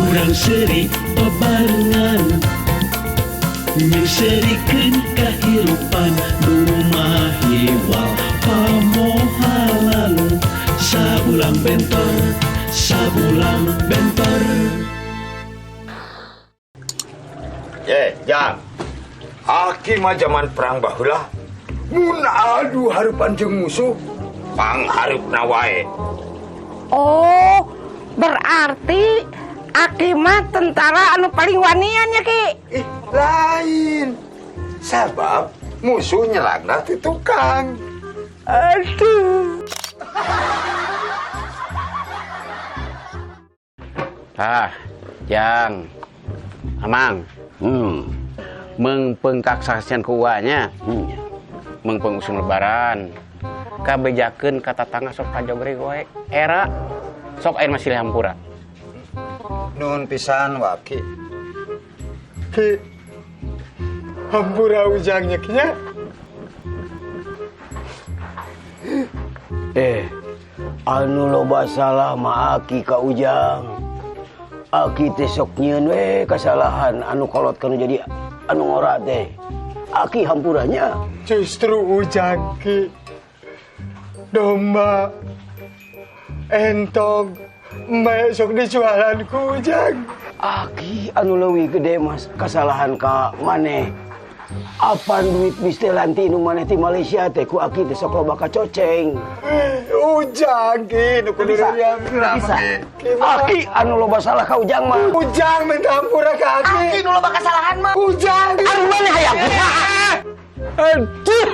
urang seri bebarengan nyerikeun kahirupan rumah hiwal pamohalan sabulang bentor. Jang. Aki mah zaman perang baheula mun adu harupan jeung musuh pangharupna wae. Oh, berarti Aki mah tentara anu paling wanian ya, Ki? Lain. Sabab musuh nyerangna ti tukang. Aduh. Jang. Amang. Mengpengkak saksian kuanya. Mengpengusung lebaran. Kabejakeun kata tangga sok kajogre goe. Era sok air masih hampura. Nun pisan waki. Ki. Hampura ujangnya kinya. Anu loba salah mah Aki ka Ujang. Aki teh sok nyieun we kasalahan anu kolot kanu jadi anu ngora teh. Aki hampuranya. Justru Ujang Ki. Domba entong mbak sok dijualan ku Ujang. Aki anu leuwih gede mas kasalahan ka maneh. Apan duit bis teh lanti nu maneh ti Malaysia teh ku Aki teh sok loba kacoceng. Ujang Ki nu kudu Bisa. Aki anu loba salah ka Ujang mah. Ujang minta hampura ka Aki. Aki nu loba kasalahan mah. Ujang Anu maneh hayang. Aduh.